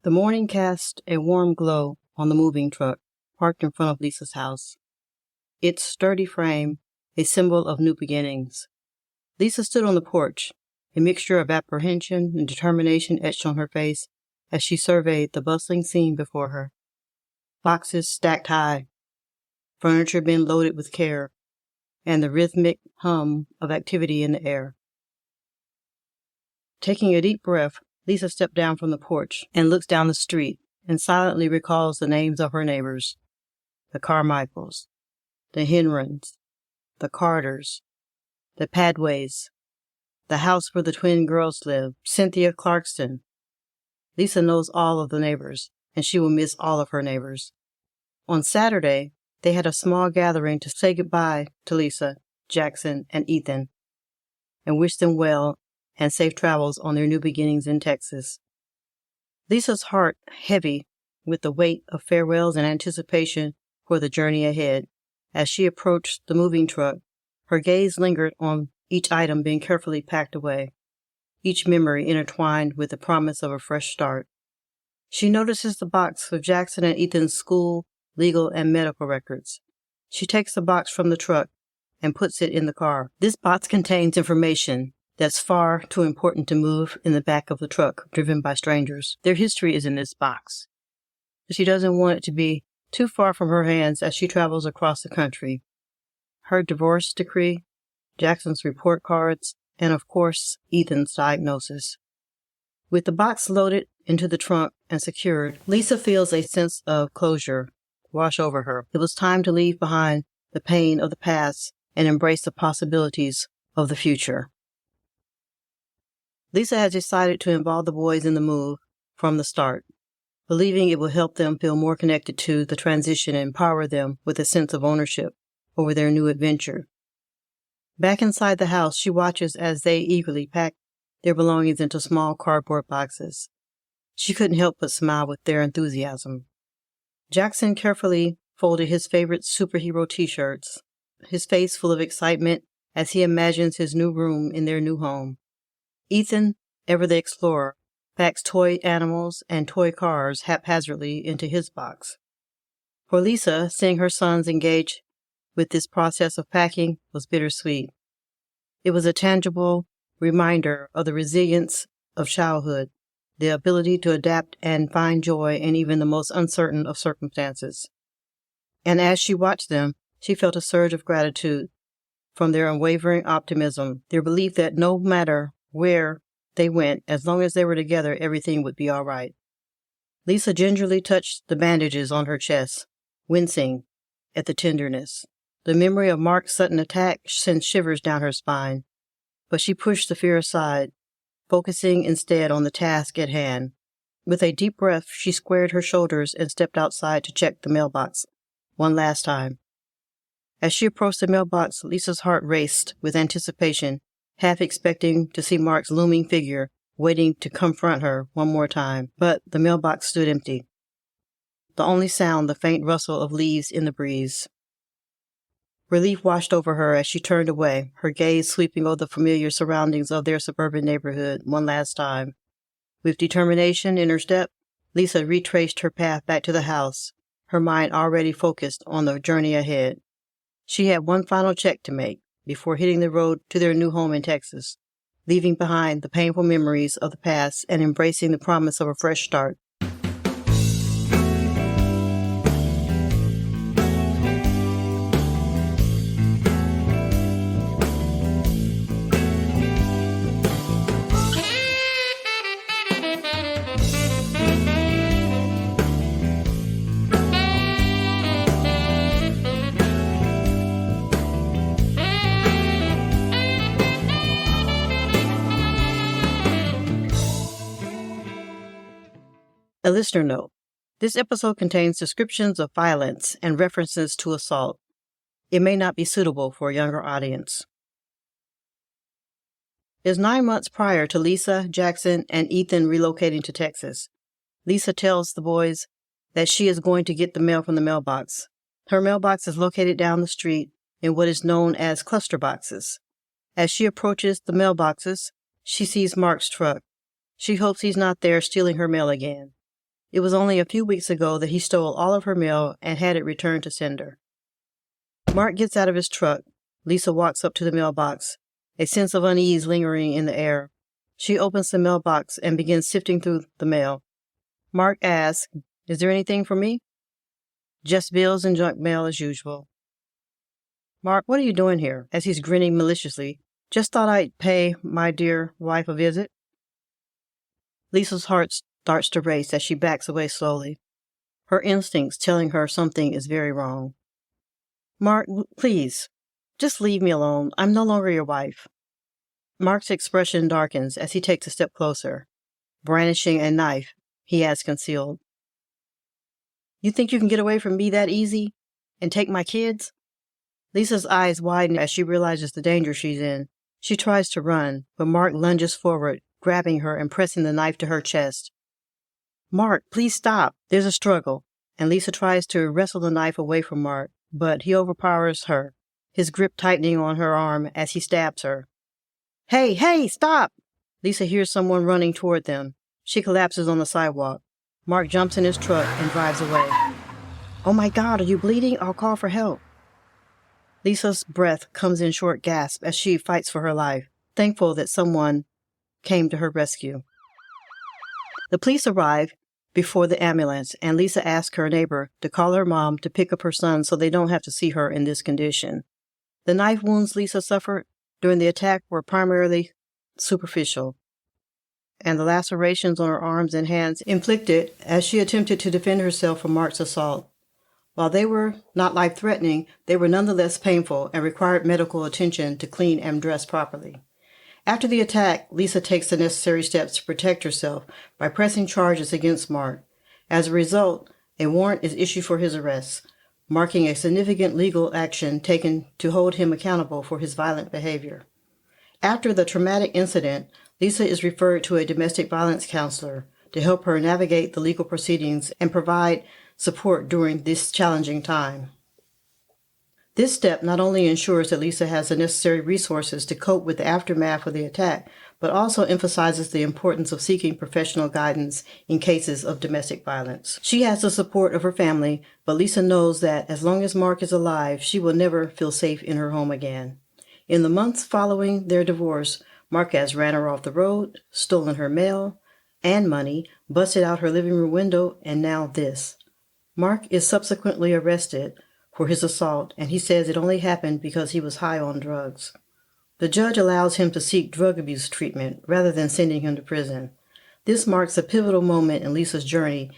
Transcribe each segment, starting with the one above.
The morning cast a warm glow on the moving truck parked in front of Lisa's house. Its sturdy frame, a symbol of new beginnings. Lisa stood on the porch, a mixture of apprehension and determination etched on her face as she surveyed the bustling scene before her. Boxes stacked high, furniture bin loaded with care, and the rhythmic hum of activity in the air. Taking a deep breath, Lisa stepped down from the porch and looks down the street and silently recalls the names of her neighbors. The Carmichaels, the Henrons, the Carters, the Padways, the house where the twin girls live, Cynthia Clarkston. Lisa knows all of the neighbors, and she will miss all of her neighbors. On Saturday, they had a small gathering to say goodbye to Lisa, Jackson, and Ethan, and wish them well and safe travels on their new beginnings in Texas. Lisa's heart heavy with the weight of farewells and anticipation for the journey ahead. As she approached the moving truck, her gaze lingered on each item being carefully packed away, each memory intertwined with the promise of a fresh start. She notices the box of Jackson and Ethan's school, legal, and medical records. She takes the box from the truck and puts it in the car. This box contains information that's far too important to move in the back of the truck driven by strangers. Their history is in this box. She doesn't want it to be too far from her hands as she travels across the country. Her divorce decree, Jackson's report cards, and of course, Ethan's diagnosis. With the box loaded into the trunk and secured, Lisa feels a sense of closure wash over her. It was time to leave behind the pain of the past and embrace the possibilities of the future. Lisa has decided to involve the boys in the move from the start, believing it will help them feel more connected to the transition and empower them with a sense of ownership over their new adventure. Back inside the house, she watches as they eagerly pack their belongings into small cardboard boxes. She couldn't help but smile with their enthusiasm. Jackson carefully folded his favorite superhero t-shirts, his face full of excitement as he imagines his new room in their new home. Ethan, ever the explorer, packs toy animals and toy cars haphazardly into his box. For Lisa, seeing her sons engage with this process of packing was bittersweet. It was a tangible reminder of the resilience of childhood, the ability to adapt and find joy in even the most uncertain of circumstances. And as she watched them, she felt a surge of gratitude from their unwavering optimism, their belief that no matter where they went, as long as they were together, everything would be all right. Lisa gingerly touched the bandages on her chest, wincing at the tenderness. The memory of Mark's sudden attack sent shivers down her spine, but she pushed the fear aside, focusing instead on the task at hand. With a deep breath, she squared her shoulders and stepped outside to check the mailbox one last time. As she approached the mailbox, Lisa's heart raced with anticipation, half expecting to see Mark's looming figure waiting to confront her one more time. But the mailbox stood empty. The only sound, the faint rustle of leaves in the breeze. Relief washed over her as she turned away, her gaze sweeping over the familiar surroundings of their suburban neighborhood one last time. With determination in her step, Lisa retraced her path back to the house, her mind already focused on the journey ahead. She had one final check to make before hitting the road to their new home in Texas, leaving behind the painful memories of the past and embracing the promise of a fresh start. A listener note. This episode contains descriptions of violence and references to assault. It may not be suitable for a younger audience. It's 9 months prior to Lisa, Jackson, and Ethan relocating to Texas. Lisa tells the boys that she is going to get the mail from the mailbox. Her mailbox is located down the street in what is known as cluster boxes. As she approaches the mailboxes, she sees Mark's truck. She hopes he's not there stealing her mail again. It was only a few weeks ago that he stole all of her mail and had it returned to sender. Mark gets out of his truck. Lisa walks up to the mailbox, a sense of unease lingering in the air. She opens the mailbox and begins sifting through the mail. Mark asks, "Is there anything for me?" "Just bills and junk mail as usual." "Mark, what are you doing here?" as he's grinning maliciously. "Just thought I'd pay my dear wife a visit." Lisa's heart starts to race as she backs away slowly, her instincts telling her something is very wrong. "Mark, please, just leave me alone. I'm no longer your wife." Mark's expression darkens as he takes a step closer, brandishing a knife he has concealed. "You think you can get away from me that easy? And take my kids?" Lisa's eyes widen as she realizes the danger she's in. She tries to run, but Mark lunges forward, grabbing her and pressing the knife to her chest. "Mark, please stop." There's a struggle, and Lisa tries to wrestle the knife away from Mark, but he overpowers her, his grip tightening on her arm as he stabs her. Hey, stop!" Lisa hears someone running toward them. She collapses on the sidewalk. Mark jumps in his truck and drives away. "Oh my God, are you bleeding? I'll call for help." Lisa's breath comes in short gasps as she fights for her life, thankful that someone came to her rescue. The police arrive before the ambulance, and Lisa asks her neighbor to call her mom to pick up her son so they don't have to see her in this condition. The knife wounds Lisa suffered during the attack were primarily superficial, and the lacerations on her arms and hands inflicted as she attempted to defend herself from Mark's assault. While they were not life-threatening, they were nonetheless painful and required medical attention to clean and dress properly. After the attack, Lisa takes the necessary steps to protect herself by pressing charges against Mark. As a result, a warrant is issued for his arrest, marking a significant legal action taken to hold him accountable for his violent behavior. After the traumatic incident, Lisa is referred to a domestic violence counselor to help her navigate the legal proceedings and provide support during this challenging time. This step not only ensures that Lisa has the necessary resources to cope with the aftermath of the attack, but also emphasizes the importance of seeking professional guidance in cases of domestic violence. She has the support of her family, but Lisa knows that as long as Mark is alive, she will never feel safe in her home again. In the months following their divorce, Mark has ran her off the road, stolen her mail and money, busted out her living room window, and now this. Mark is subsequently arrested for his assault, and he says it only happened because he was high on drugs. The judge allows him to seek drug abuse treatment rather than sending him to prison. This marks a pivotal moment in Lisa's journey,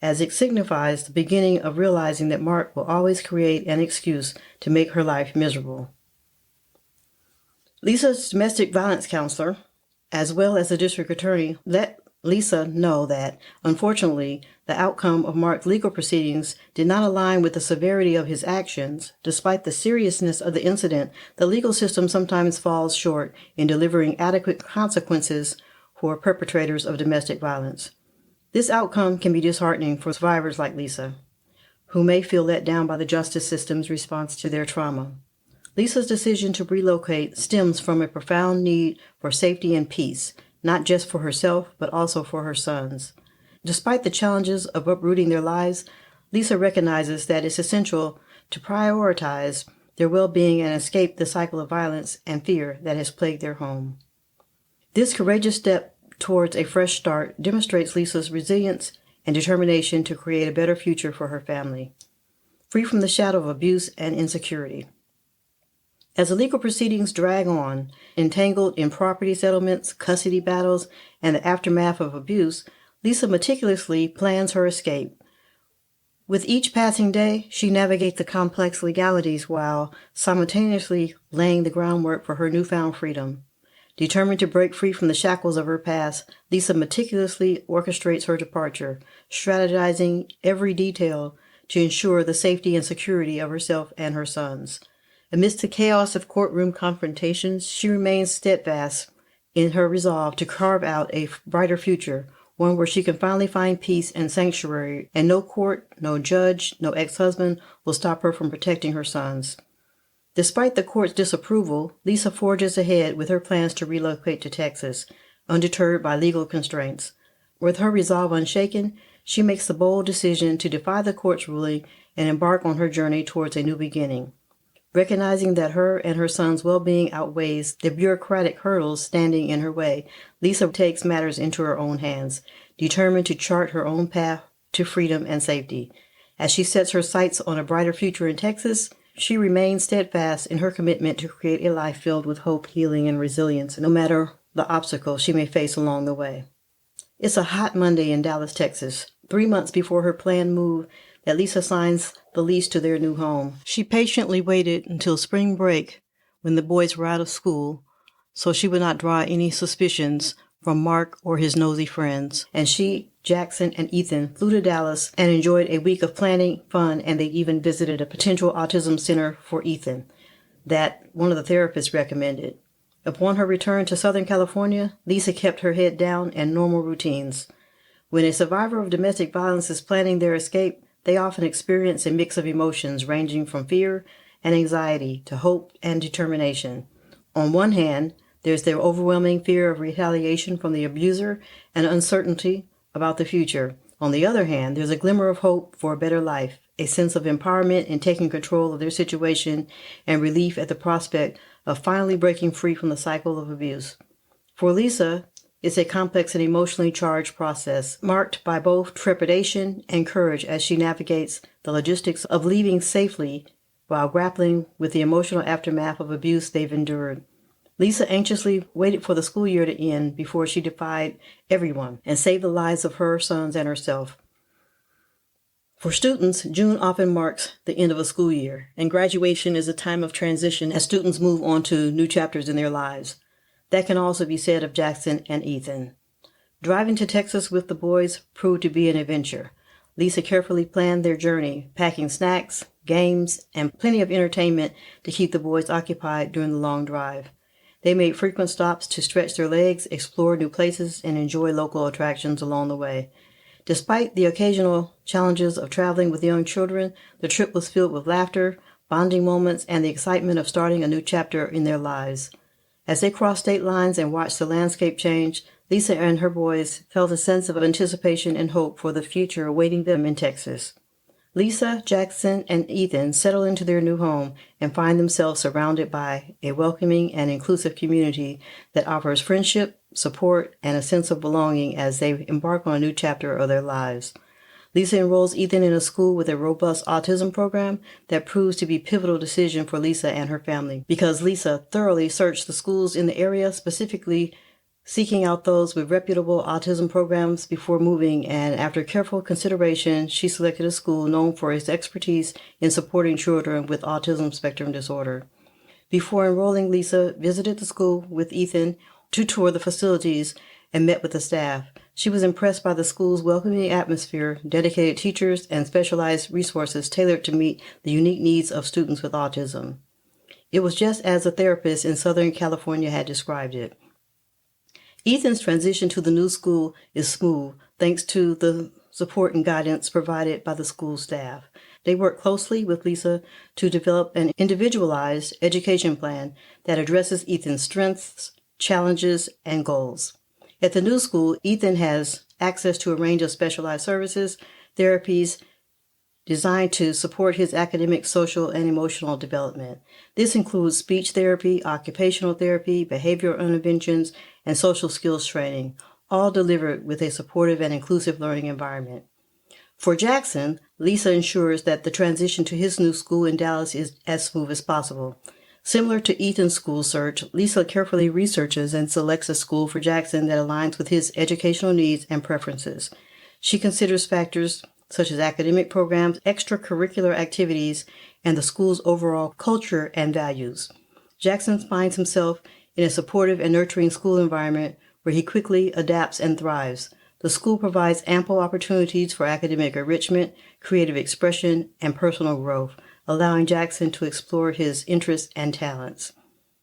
as it signifies the beginning of realizing that Mark will always create an excuse to make her life miserable. Lisa's domestic violence counselor, as well as the district attorney, let Lisa know that, unfortunately, the outcome of Mark's legal proceedings did not align with the severity of his actions. Despite the seriousness of the incident, the legal system sometimes falls short in delivering adequate consequences for perpetrators of domestic violence. This outcome can be disheartening for survivors like Lisa, who may feel let down by the justice system's response to their trauma. Lisa's decision to relocate stems from a profound need for safety and peace, not just for herself, but also for her sons. Despite the challenges of uprooting their lives, Lisa recognizes that it's essential to prioritize their well-being and escape the cycle of violence and fear that has plagued their home. This courageous step towards a fresh start demonstrates Lisa's resilience and determination to create a better future for her family, free from the shadow of abuse and insecurity. As the legal proceedings drag on, entangled in property settlements, custody battles, and the aftermath of abuse, Lisa meticulously plans her escape. With each passing day, she navigates the complex legalities while simultaneously laying the groundwork for her newfound freedom. Determined to break free from the shackles of her past, Lisa meticulously orchestrates her departure, strategizing every detail to ensure the safety and security of herself and her sons. Amidst the chaos of courtroom confrontations, she remains steadfast in her resolve to carve out a brighter future, one where she can finally find peace and sanctuary, and no court, no judge, no ex-husband will stop her from protecting her sons. Despite the court's disapproval, Lisa forges ahead with her plans to relocate to Texas, undeterred by legal constraints. With her resolve unshaken, she makes the bold decision to defy the court's ruling and embark on her journey towards a new beginning. Recognizing that her and her son's well-being outweighs the bureaucratic hurdles standing in her way, Lisa takes matters into her own hands, determined to chart her own path to freedom and safety. As she sets her sights on a brighter future in Texas, she remains steadfast in her commitment to create a life filled with hope, healing, and resilience, no matter the obstacles she may face along the way. It's a hot Monday in Dallas, Texas, 3 months before her planned move that Lisa signs the lease to their new home. She patiently waited until spring break when the boys were out of school so she would not draw any suspicions from Mark or his nosy friends. And she, Jackson, and Ethan flew to Dallas and enjoyed a week of planning, fun, and they even visited a potential autism center for Ethan that one of the therapists recommended. Upon her return to Southern California, Lisa kept her head down and normal routines. When a survivor of domestic violence is planning their escape, they often experience a mix of emotions ranging from fear and anxiety to hope and determination. On one hand, there's the overwhelming fear of retaliation from the abuser and uncertainty about the future. On the other hand, there's a glimmer of hope for a better life, a sense of empowerment in taking control of their situation, and relief at the prospect of finally breaking free from the cycle of abuse. For Lisa, it's a complex and emotionally charged process, marked by both trepidation and courage as she navigates the logistics of leaving safely while grappling with the emotional aftermath of abuse they've endured. Lisa anxiously waited for the school year to end before she defied everyone and saved the lives of her sons and herself. For students, June often marks the end of a school year, and graduation is a time of transition as students move on to new chapters in their lives. That can also be said of Jackson and Ethan. Driving to Texas with the boys proved to be an adventure. Lisa carefully planned their journey, packing snacks, games, and plenty of entertainment to keep the boys occupied during the long drive. They made frequent stops to stretch their legs, explore new places, and enjoy local attractions along the way. Despite the occasional challenges of traveling with young children, the trip was filled with laughter, bonding moments, and the excitement of starting a new chapter in their lives. As they crossed state lines and watched the landscape change, Lisa and her boys felt a sense of anticipation and hope for the future awaiting them in Texas. Lisa, Jackson, and Ethan settle into their new home and find themselves surrounded by a welcoming and inclusive community that offers friendship, support, and a sense of belonging as they embark on a new chapter of their lives. Lisa enrolls Ethan in a school with a robust autism program that proves to be a pivotal decision for Lisa and her family because Lisa thoroughly searched the schools in the area, specifically seeking out those with reputable autism programs before moving, and after careful consideration, she selected a school known for its expertise in supporting children with autism spectrum disorder. Before enrolling, Lisa visited the school with Ethan to tour the facilities and met with the staff. She was impressed by the school's welcoming atmosphere, dedicated teachers, and specialized resources tailored to meet the unique needs of students with autism. It was just as a therapist in Southern California had described it. Ethan's transition to the new school is smooth, thanks to the support and guidance provided by the school staff. They work closely with Lisa to develop an individualized education plan that addresses Ethan's strengths, challenges, and goals. At the new school, Ethan has access to a range of specialized services, therapies designed to support his academic, social, and emotional development. This includes speech therapy, occupational therapy, behavioral interventions, and social skills training, all delivered with a supportive and inclusive learning environment. For Jackson, Lisa ensures that the transition to his new school in Dallas is as smooth as possible. Similar to Ethan's school search, Lisa carefully researches and selects a school for Jackson that aligns with his educational needs and preferences. She considers factors such as academic programs, extracurricular activities, and the school's overall culture and values. Jackson finds himself in a supportive and nurturing school environment where he quickly adapts and thrives. The school provides ample opportunities for academic enrichment, creative expression, and personal growth, allowing Jackson to explore his interests and talents.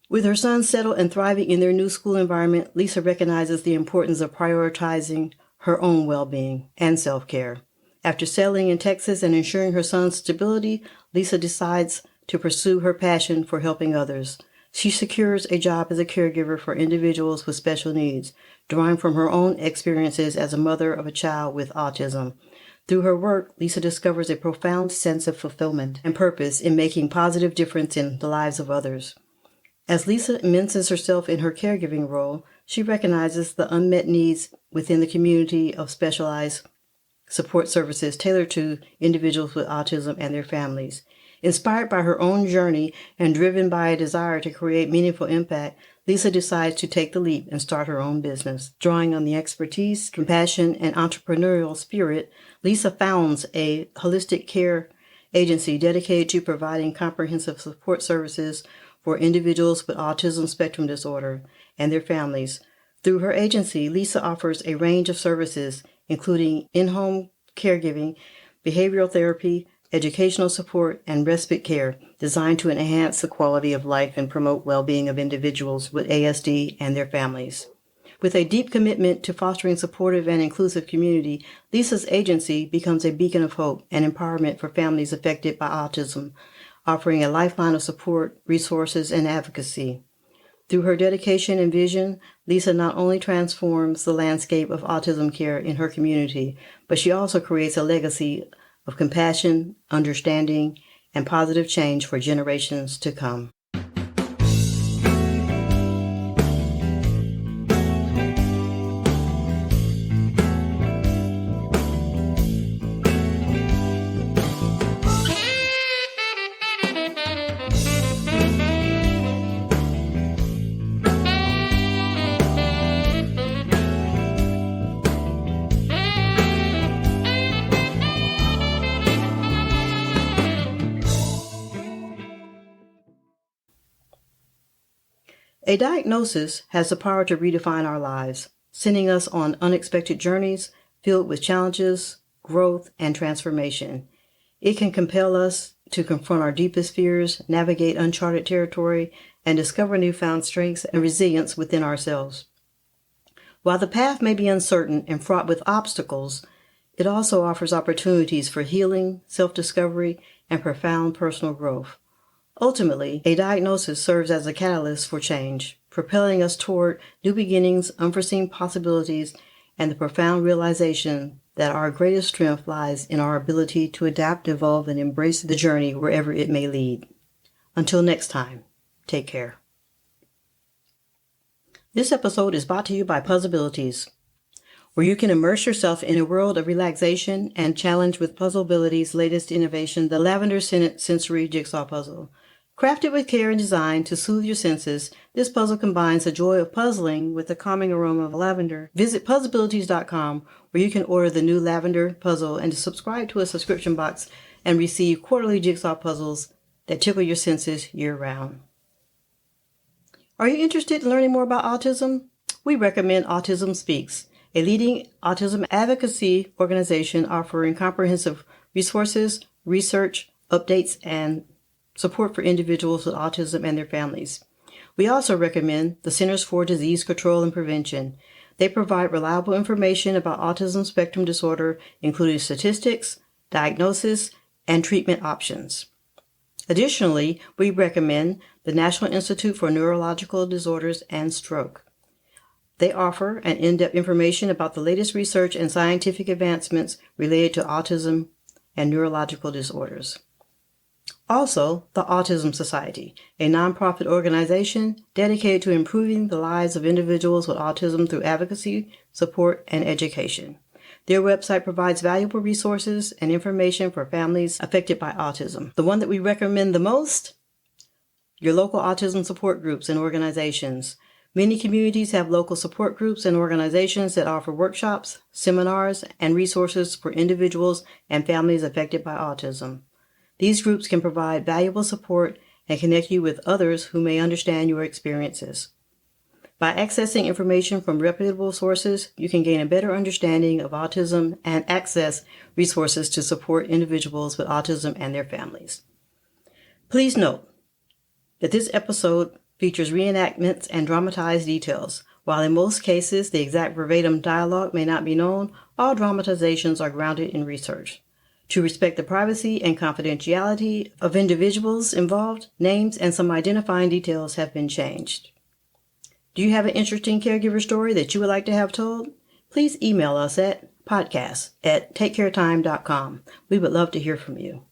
With her sons settled and thriving in their new school environment, Lisa recognizes the importance of prioritizing her own well-being and self-care. After settling in Texas and ensuring her son's stability, Lisa decides to pursue her passion for helping others. She secures a job as a caregiver for individuals with special needs, drawing from her own experiences as a mother of a child with autism. Through her work, Lisa discovers a profound sense of fulfillment and purpose in making positive difference in the lives of others. As Lisa immerses herself in her caregiving role, she recognizes the unmet needs within the community of specialized support services tailored to individuals with autism and their families. Inspired by her own journey and driven by a desire to create meaningful impact, Lisa decides to take the leap and start her own business. Drawing on the expertise, compassion, and entrepreneurial spirit, Lisa founds a holistic care agency dedicated to providing comprehensive support services for individuals with autism spectrum disorder and their families. Through her agency, Lisa offers a range of services, including in-home caregiving, behavioral therapy, educational support, and respite care designed to enhance the quality of life and promote well-being of individuals with ASD and their families. With a deep commitment to fostering supportive and inclusive community, Lisa's agency becomes a beacon of hope and empowerment for families affected by autism, offering a lifeline of support, resources, and advocacy. Through her dedication and vision, Lisa not only transforms the landscape of autism care in her community, but she also creates a legacy of compassion, understanding, and positive change for generations to come. A diagnosis has the power to redefine our lives, sending us on unexpected journeys filled with challenges, growth, and transformation. It can compel us to confront our deepest fears, navigate uncharted territory, and discover newfound strengths and resilience within ourselves. While the path may be uncertain and fraught with obstacles, it also offers opportunities for healing, self-discovery, and profound personal growth. Ultimately, a diagnosis serves as a catalyst for change, propelling us toward new beginnings, unforeseen possibilities, and the profound realization that our greatest strength lies in our ability to adapt, evolve, and embrace the journey wherever it may lead. Until next time, take care. This episode is brought to you by Puzzlebilities, where you can immerse yourself in a world of relaxation and challenge with Puzzlebilities' latest innovation, the Lavender Scented Sensory Jigsaw Puzzle. Crafted with care and design to soothe your senses, this puzzle combines the joy of puzzling with the calming aroma of lavender. Visit Puzzlebilities.com, where you can order the new lavender puzzle and subscribe to a subscription box and receive quarterly jigsaw puzzles that tickle your senses year-round. Are you interested in learning more about autism? We recommend Autism Speaks, a leading autism advocacy organization offering comprehensive resources, research, updates, and support for individuals with autism and their families. We also recommend the Centers for Disease Control and Prevention. They provide reliable information about autism spectrum disorder, including statistics, diagnosis, and treatment options. Additionally, we recommend the National Institute for Neurological Disorders and Stroke. They offer an in-depth information about the latest research and scientific advancements related to autism and neurological disorders. Also, the Autism Society, a nonprofit organization dedicated to improving the lives of individuals with autism through advocacy, support, and education. Their website provides valuable resources and information for families affected by autism. The one that we recommend the most? Your local autism support groups and organizations. Many communities have local support groups and organizations that offer workshops, seminars, and resources for individuals and families affected by autism. These groups can provide valuable support and connect you with others who may understand your experiences. By accessing information from reputable sources, you can gain a better understanding of autism and access resources to support individuals with autism and their families. Please note that this episode features reenactments and dramatized details. While in most cases the exact verbatim dialogue may not be known, all dramatizations are grounded in research. To respect the privacy and confidentiality of individuals involved, names and some identifying details have been changed. Do you have an interesting caregiver story that you would like to have told? Please email us at podcast@takecaretime.com. We would love to hear from you.